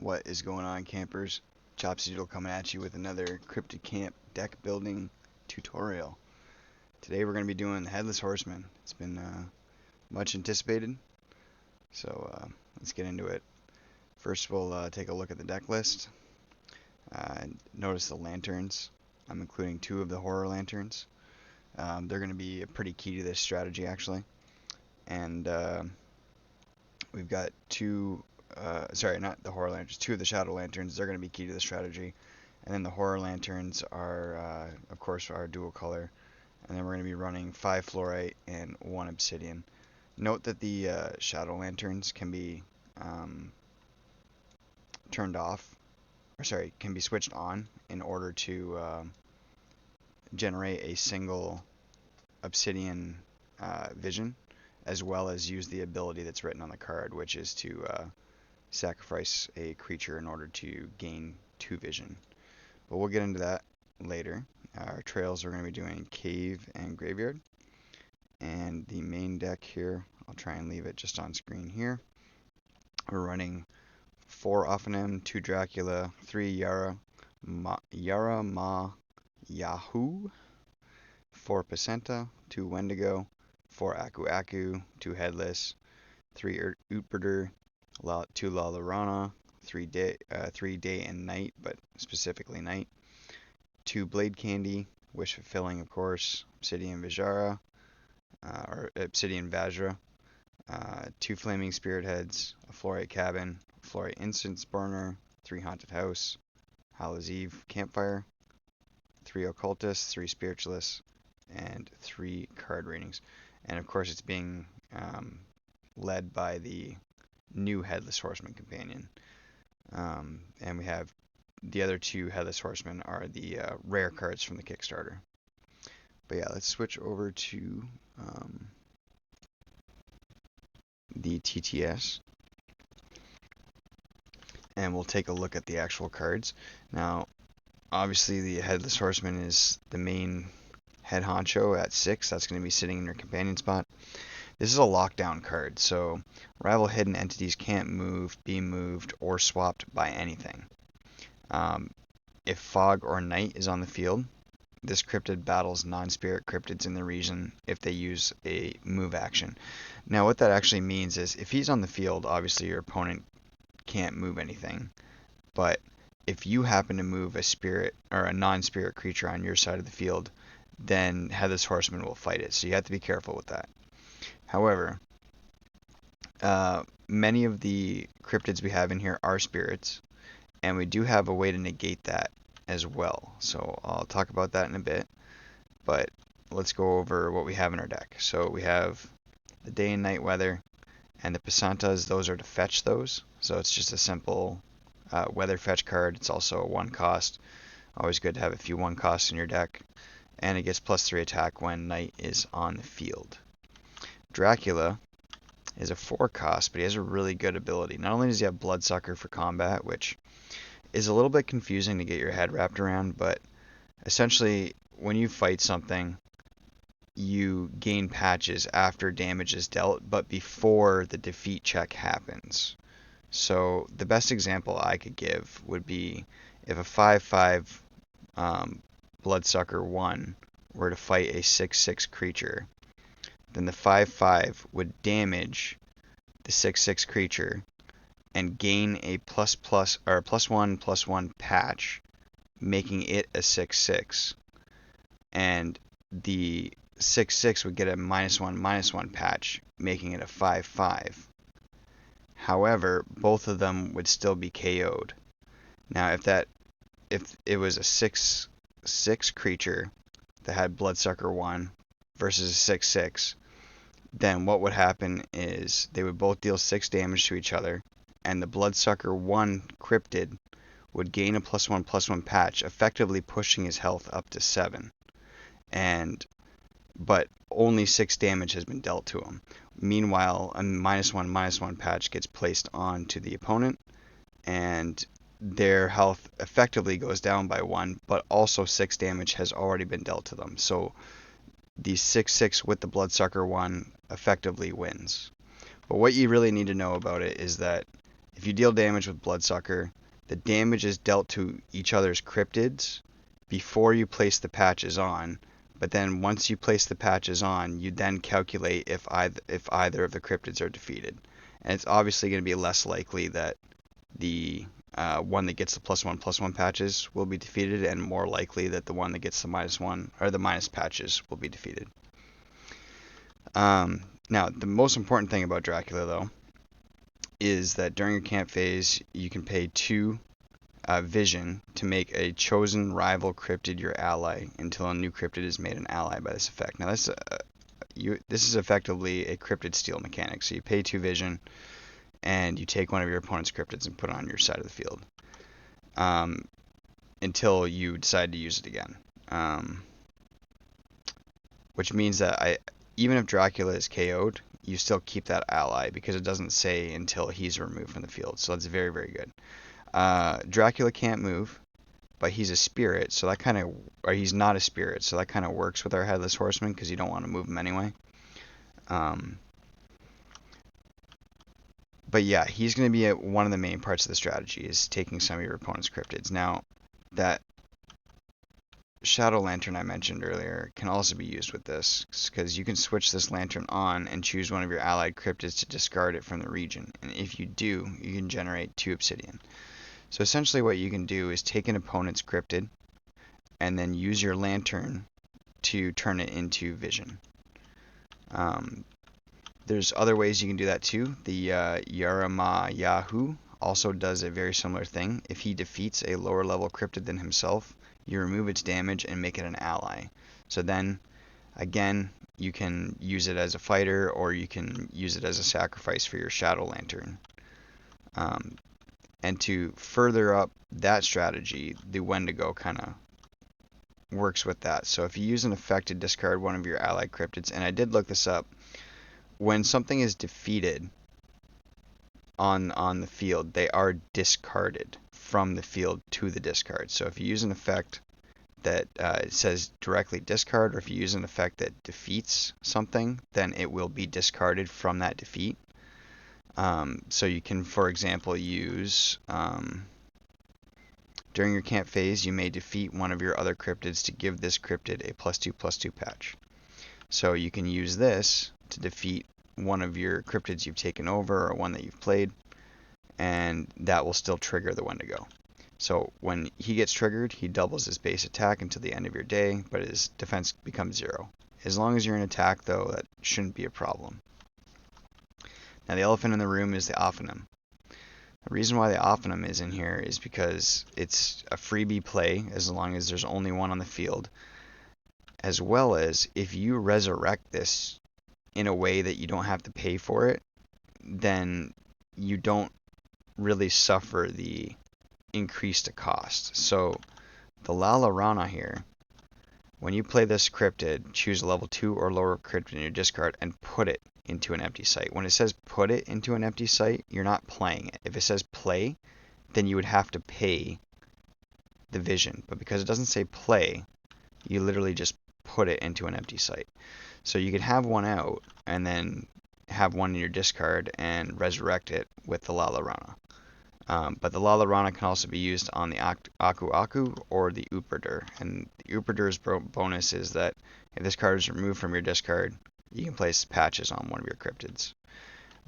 What is going on, campers? Chopsy coming at you with another Cryptid Camp deck building tutorial. Today we're going to be doing the Headless Horseman. It's been much anticipated, so let's get into it. First we'll take a look at the deck list. Notice the lanterns. I'm including 2 of the horror lanterns. They're going to be pretty key to this strategy actually. And we've got 2 sorry, not the horror lanterns, 2 of the shadow lanterns. They're going to be key to the strategy. And then the horror lanterns are, of course, our dual color. And then we're going to be running 5 fluorite and 1 obsidian. Note that the shadow lanterns can be turned off, or sorry, can be switched on in order to generate a single obsidian vision, as well as use the ability that's written on the card, which is to sacrifice a creature in order to gain 2 vision. But we'll get into that later. Our trails are going to be doing cave and graveyard. And the main deck here, I'll try and leave it just on screen here. We're running 4 Ophanim, 2 Dracula, 3 Yara Ma Yahoo, 4 Placenta, 2 Wendigo, 4 Aku Aku, 2 Headless, 3 Utberder, 2 La Llorona, 3 day and night, but specifically night, 2 Blade Candy, Wish Fulfilling, of course, Obsidian Vajra, or Obsidian Vajra, 2 Flaming Spirit Heads, a Fluorite Cabin, Fluorite Incense Burner, 3 Haunted House, Hallows Eve Campfire, 3 Occultists, 3 Spiritualists, and 3 card readings. And of course, it's being led by the new Headless Horseman companion. And we have the other 2 Headless Horsemen are the rare cards from the Kickstarter. But yeah, let's switch over to the TTS. And we'll take a look at the actual cards. Now, obviously the Headless Horseman is the main head honcho at 6. That's going to be sitting in your companion spot. This is a lockdown card, so rival hidden entities can't move, be moved, or swapped by anything. If fog or night is on the field, this cryptid battles non-spirit cryptids in the region if they use a move action. Now what that actually means is if he's on the field, obviously your opponent can't move anything, but if you happen to move a spirit or a non-spirit creature on your side of the field, then Headless Horseman will fight it, so you have to be careful with that. However, many of the cryptids we have in here are spirits, and we do have a way to negate that as well. So I'll talk about that in a bit, but let's go over what we have in our deck. So we have the day and night weather, and the Pasantas, those are to fetch those. So it's just a simple weather fetch card. It's also a 1 cost. Always good to have a few 1 costs in your deck. And it gets +3 attack when night is on the field. Dracula is a 4 cost, but he has a really good ability. Not only does he have Bloodsucker for combat, which is a little bit confusing to get your head wrapped around, but essentially when you fight something, you gain patches after damage is dealt, but before the defeat check happens. So the best example I could give would be if a 5/5 Bloodsucker 1 were to fight a 6/6 creature, then the 5/5 would damage the 6/6 creature and gain a +1/+1 patch, making it a 6/6. And the 6/6 would get a -1/-1 patch, making it a 5/5. However, both of them would still be KO'd. Now, if it was a 6/6 creature that had Bloodsucker 1 versus a 6/6, then what would happen is they would both deal 6 damage to each other, and the Bloodsucker 1 cryptid would gain a +1/+1 patch, effectively pushing his health up to 7. But only 6 damage has been dealt to him. Meanwhile, a -1/-1 patch gets placed onto the opponent, and their health effectively goes down by 1, but also 6 damage has already been dealt to them. So the 6/6 with the Bloodsucker 1 effectively wins. But what you really need to know about it is that if you deal damage with Bloodsucker, the damage is dealt to each other's cryptids before you place the patches on. But then once you place the patches on, you then calculate if either of the cryptids are defeated. And it's obviously going to be less likely that the one that gets the +1/+1 patches will be defeated, and more likely that the one that gets the -1 or the minus patches will be defeated. Now, the most important thing about Dracula, though, is that during your camp phase, you can pay 2 vision to make a chosen rival cryptid your ally until a new cryptid is made an ally by this effect. Now, this is effectively a cryptid steal mechanic. So you pay 2 vision, and you take one of your opponent's cryptids and put it on your side of the field until you decide to use it again. Which means that even if Dracula is KO'd, you still keep that ally because it doesn't say until he's removed from the field. So that's very, very good. Dracula can't move, but he's a spirit, so that kind of, or he's not a spirit, so that kind of works with our Headless Horseman because you don't want to move him anyway. But yeah, he's going to be one of the main parts of the strategy, is taking some of your opponent's cryptids. Now, that Shadow Lantern I mentioned earlier can also be used with this, because you can switch this lantern on and choose one of your allied cryptids to discard it from the region. And if you do, you can generate 2 obsidian. So essentially what you can do is take an opponent's cryptid and then use your lantern to turn it into vision. There's other ways you can do that too. The Yaramayahu also does a very similar thing. If he defeats a lower level cryptid than himself, you remove its damage and make it an ally. So then, again, you can use it as a fighter, or you can use it as a sacrifice for your Shadow Lantern. And to further up that strategy, the Wendigo kind of works with that. So if you use an effect to discard one of your allied cryptids, and I did look this up, when something is defeated on the field, they are discarded from the field to the discard. So if you use an effect that says directly discard, or if you use an effect that defeats something, then it will be discarded from that defeat. So you can, for example, use during your camp phase, you may defeat one of your other cryptids to give this cryptid a +2/+2 patch. So you can use this to defeat one of your cryptids you've taken over, or one that you've played, and that will still trigger the Wendigo. So when he gets triggered, he doubles his base attack until the end of your day, but his defense becomes 0. As long as you're in attack, though, that shouldn't be a problem. Now, the elephant in the room is the Ophanum. The reason why the Ophanum is in here is because it's a freebie play as long as there's only one on the field, as well as if you resurrect this in a way that you don't have to pay for it, then you don't really suffer the increased cost. So the La Llorona here, when you play this cryptid, choose a level 2 or lower cryptid in your discard and put it into an empty site. When it says put it into an empty site, you're not playing it. If it says play, then you would have to pay the vision. But because it doesn't say play, you literally just put it into an empty site. So you could have one out and then have one in your discard and resurrect it with the La Llorona. But the La Llorona can also be used on the Aku Aku or the Uperdur. And the Uperdur's bonus is that if this card is removed from your discard, you can place patches on one of your cryptids.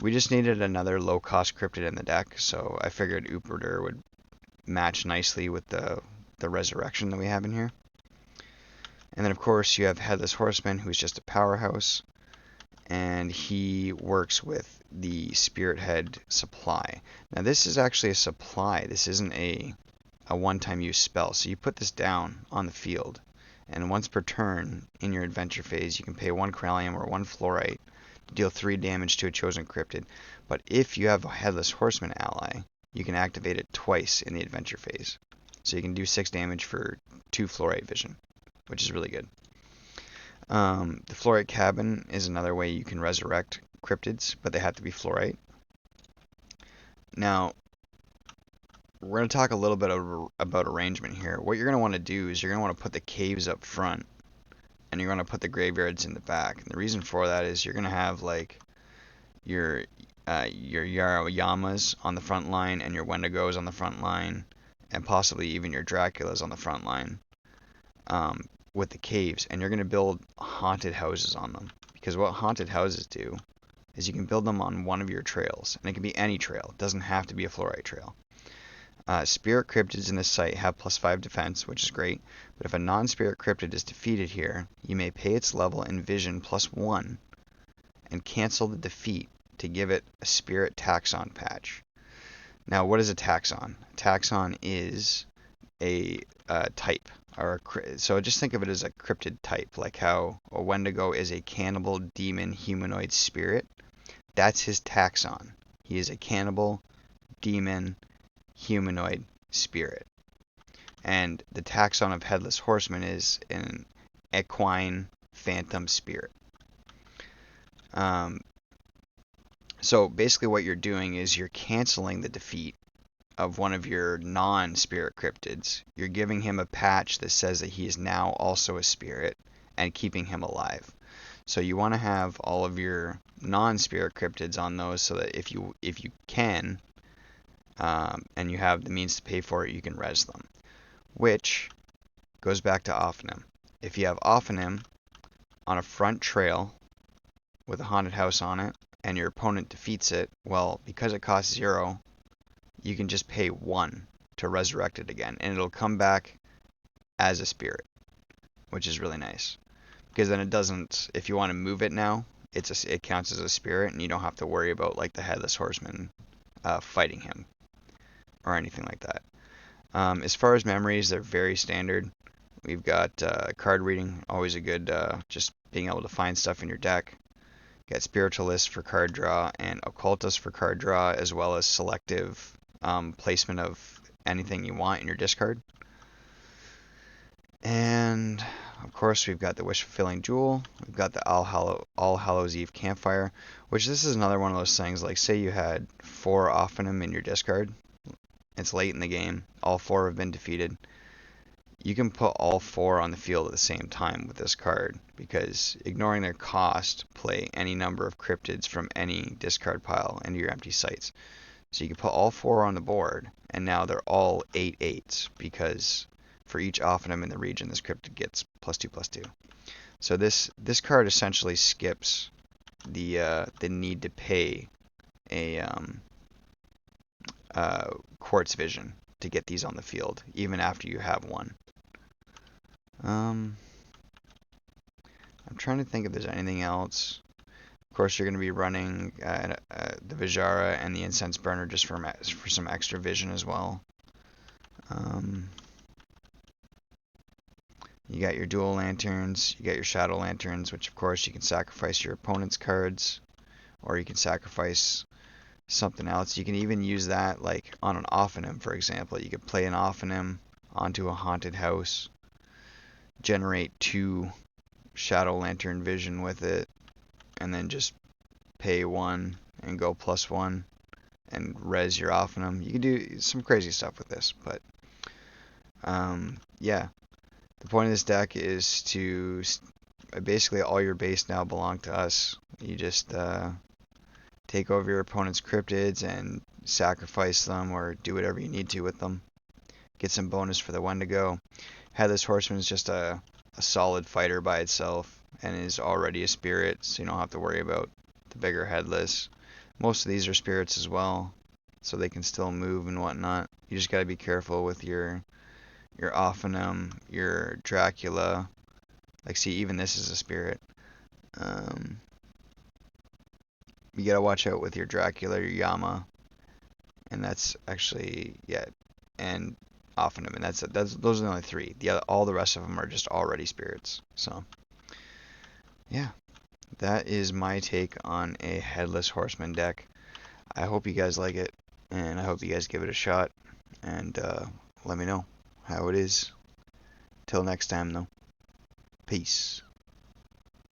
We just needed another low-cost cryptid in the deck, so I figured Uperdur would match nicely with the resurrection that we have in here. And then, of course, you have Headless Horseman, who's just a powerhouse, and he works with the Spirit Head supply. Now, this is actually a supply. This isn't a one-time use spell. So you put this down on the field, and once per turn in your adventure phase, you can pay 1 Corallium or 1 Fluorite to deal 3 damage to a chosen cryptid. But if you have a Headless Horseman ally, you can activate it twice in the adventure phase. So you can do 6 damage for 2 Fluorite vision, which is really good. The Fluorite Cabin is another way you can resurrect cryptids, but they have to be Fluorite. Now, we're going to talk a little bit about arrangement here. What you're going to want to do is you're going to want to put the caves up front, and you're going to put the graveyards in the back. And the reason for that is you're going to have like your your Yamas on the front line and your Wendigos on the front line, and possibly even your Draculas on the front line, with the caves, and you're going to build haunted houses on them. Because what haunted houses do is you can build them on one of your trails, and it can be any trail. It doesn't have to be a fluorite trail. Spirit cryptids in this site have +5 defense, which is great, but if a non-spirit cryptid is defeated here, you may pay its level and vision +1 and cancel the defeat to give it a spirit taxon patch. Now, what is a taxon? A taxon is a type, so just think of it as a cryptid type, like how a Wendigo is a cannibal demon humanoid spirit. That's his taxon. He is a cannibal demon humanoid spirit. And the taxon of Headless Horseman is an equine phantom spirit. So basically what you're doing is you're canceling the defeat of one of your non-spirit cryptids. You're giving him a patch that says that he is now also a spirit and keeping him alive. So you want to have all of your non-spirit cryptids on those so that if you can, and you have the means to pay for it, you can res them. Which goes back to Ophanim. If you have Ophanim on a front trail with a haunted house on it, and your opponent defeats it, well, because it costs 0, you can just pay 1 to resurrect it again, and it'll come back as a spirit, which is really nice. Because then it doesn't, if you want to move it now, it counts as a spirit, and you don't have to worry about like the Headless Horseman fighting him or anything like that. As far as memories, they're very standard. We've got card reading, always a good, just being able to find stuff in your deck. Got Spiritualist for card draw and Occultist for card draw, as well as selective placement of anything you want in your discard. And of course, we've got the Wish Fulfilling Jewel. We've got the All Hallows Eve Campfire, which this is another one of those things. Like, say you had 4 Ophanim in your discard. It's late in the game. All 4 have been defeated. You can put all 4 on the field at the same time with this card, because ignoring their cost, play any number of cryptids from any discard pile into your empty sites. So you can put all 4 on the board, and now they're all 8/8s, because for each Ophanim in the region, this cryptid gets +2/+2. So this card essentially skips the need to pay a Quartz Vision to get these on the field, even after you have one. I'm trying to think if there's anything else. Of course, you're going to be running the Vijara and the Incense Burner just for some extra vision as well. You got your Dual Lanterns, you got your Shadow Lanterns, which of course you can sacrifice your opponent's cards, or you can sacrifice something else. You can even use that like on an Ophanim, for example. You could play an Ophanim onto a haunted house, generate 2 Shadow Lantern vision with it, and then just pay 1 and go +1 and res your Ophanim. You can do some crazy stuff with this, but yeah. The point of this deck is to basically all your base now belong to us. You just take over your opponent's cryptids and sacrifice them or do whatever you need to with them. Get some bonus for the Wendigo. Headless Horseman is just a solid fighter by itself and is already a spirit, so you don't have to worry about the bigger Headless. Most of these are spirits as well, so they can still move and whatnot. You just got to be careful with your Ophanim, your Dracula. Like, see, even this is a spirit. You gotta watch out with your Dracula, your Yama, and that's actually, yeah, and Ophanim, and those are the only 3. All the rest of them are just already spirits. So, yeah, that is my take on a Headless Horseman deck. I hope you guys like it, and I hope you guys give it a shot, and let me know how it is. Till next time, though. Peace.